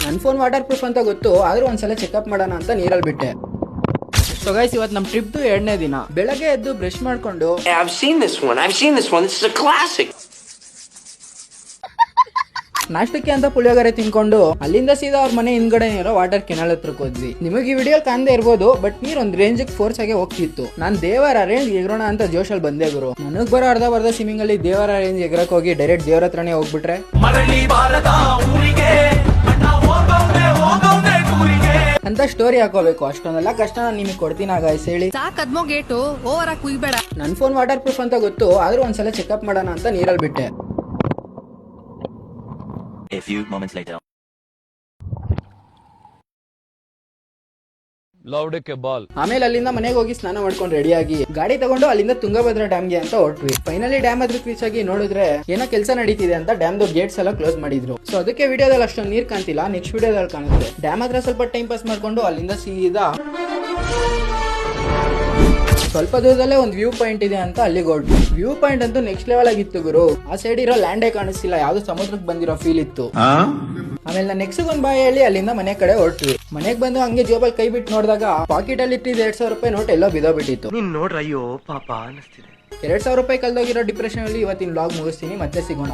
ನನ್ನ phone water proof ಅಂತ ಗೊತ್ತು, ಆದ್ರೂ ಒಂದ್ಸಲ ಚೆಕ್ಅಪ್ ಮಾಡೋಣ ಅಂತ ನೀರಲ್ಲಿ ಬಿಟ್ಟೆ. ಸೊ ಗೈಸ್, ಇವತ್ತು ನಮ್ಮ ಟ್ರಿಪ್ದು 2ನೇ ದಿನ. ಬೆಳಗ್ಗೆ ಎದ್ದು ಬ್ರಷ್ ಮಾಡ್ಕೊಂಡು ನಾಷ್ಟಕ್ಕೆ ಅಂತ ಪುಳಿಯೋಗರೆ ತಿನ್ಕೊಂಡು ಅಲ್ಲಿಂದ ಸೀದಾ ಅವ್ರ ಮನೆ ಹಿಂದ್ಗಡೆ ಇರೋ ವಾಟರ್ ಕೆನಾಲ್ ಹತ್ರಕ್ಕೆ ಹೋದ್ವಿ. ನಿಮಗೆ ಈ ವಿಡಿಯೋ ಕಾಣದೇ ಇರ್ಬೋದು, ಬಟ್ ನೀರ್ ಒಂದ್ ರೇಂಜ್ ಫೋರ್ಸ್ ಆಗಿ ಹೋಗ್ತಿತ್ತು. ನಾನ್ ದೇವರ ರೇಂಜ್ ಎಗ್ರೋಣ ಅಂತ ಜೋಶಲ್ಲಿ ಬಂದೆ ಗುರು. ನನಗ್ ಬರೋ ಅರ್ಧ ಸ್ವಿಮ್ಮಿಂಗ್ ಅಲ್ಲಿ ದೇವರ ರೇಂಜ್ ಎಗ್ರಕ್ ಹೋಗಿ ಡೈರೆಕ್ಟ್ ದೇವರ ಹತ್ರನೇ ಹೋಗ್ಬಿಟ್ರೆ ಅಂತ ಸ್ಟೋರಿ ಹಾಕೋಬೇಕು. ಅಷ್ಟೊಂದೆಲ್ಲ ಕಷ್ಟ ನಾನು ನಿಮಗೆ ಕೊಡ್ತೀನಿ ಗೈಸ್ ಹೇಳಿ. ನನ್ನ ಫೋನ್ ವಾಟರ್ ಪ್ರೂಫ್ ಅಂತ ಗೊತ್ತು, ಆದ್ರೂ ಒಂದ್ಸಲ ಚೆಕ್ಅಪ್ ಮಾಡೋಣ ಅಂತ ನೀರಲ್ಲಿ ಬಿಟ್ಟೆ. A few moments later. ಆಮೇಲೆ ಅಲ್ಲಿಂದ ಮನೆಗೆ ಹೋಗಿ ಸ್ನಾನ ಮಾಡ್ಕೊಂಡು ರೆಡಿಯಾಗಿ ಗಾಡಿ ತಗೊಂಡು ಅಲ್ಲಿಂದ ತುಂಗಭದ್ರಾ ಡ್ಯಾಮ್ಗೆ ಅಂತ ಹೊರಟ್ವಿ. ಫೈನಲಿ ಡ್ಯಾಮ್ ಹತ್ರ ರೀಚ್ ಆಗಿ ನೋಡಿದ್ರೆ ಏನೋ ಕೆಲಸ ನಡೀತಿದೆ ಅಂತ ಡ್ಯಾಮ್ದು ಗೇಟ್ಸ್ ಎಲ್ಲ ಕ್ಲೋಸ್ ಮಾಡಿದ್ರು. ಸೊ ಅದಕ್ಕೆ ವಿಡಿಯೋದಲ್ಲಿ ಅಷ್ಟೊಂದು ನೀರ್ ಕಾಣ್ತಿಲ್ಲ, ನೆಕ್ಸ್ಟ್ ವಿಡಿಯೋದಲ್ಲಿ ಕಾಣುತ್ತೆ. ಡ್ಯಾಮ್ ಹತ್ರ ಸ್ವಲ್ಪ ಟೈಮ್ ಪಾಸ್ ಮಾಡ್ಕೊಂಡು ಅಲ್ಲಿಂದ ಸೀದಾ ಸ್ವಲ್ಪ ದೂರದಲ್ಲೇ ಒಂದು ವ್ಯೂ ಪಾಯಿಂಟ್ ಇದೆ ಅಂತ ಅಲ್ಲಿಗೆ ಹೊರಟ್ವಿ. ವ್ಯೂ ಪಾಯಿಂಟ್ ಅಂತೂ ನೆಕ್ಸ್ಟ್ ಲೆವೆಲ್ ಆಗಿತ್ತು ಗುರು. ಆ ಸೈಡ್ ಇರೋ ಲ್ಯಾಂಡೇ ಕಾಣಿಸ್ತಿಲ್ಲ, ಯಾವ್ದು ಸಮುದ್ರಕ್ಕೆ ಬಂದಿರೋ ಫೀಲ್ ಇತ್ತು. ಆಮೇಲೆ ನಾನು ನೆಕ್ಸ್ಟ್ ಒಂದು ಬಾಯ್ ಹೇಳಿ ಅಲ್ಲಿಂದ ಮನೆ ಕಡೆ ಹೊರಟ್ವಿ. ಮನೆಗೆ ಬಂದು ಹಂಗೆ ಜೋಬಲ್ಲಿ ಕೈ ಬಿಟ್ಟು ನೋಡಿದಾಗ ಪಾಕೆಟ್ ಅಲ್ಲಿ ಇಟ್ಟಿದ್ದು 2,000 ರೂಪಾಯಿ ನೋಟ್ ಎಲ್ಲೋ ಬಿದ್ದೋಗ್ಬಿಟ್ಟಿತ್ತು. 2,000 ರೂಪಾಯಿ ಕಳ್ದೋಗಿರೋ ಡಿಪ್ರೆಷನ್ ಅಲ್ಲಿ ಇವತ್ತಿನ ವ್ಲಾಗ್ ಮುಗಿಸ್ತೀನಿ. ಮತ್ತೆ ಸಿಗೋಣ.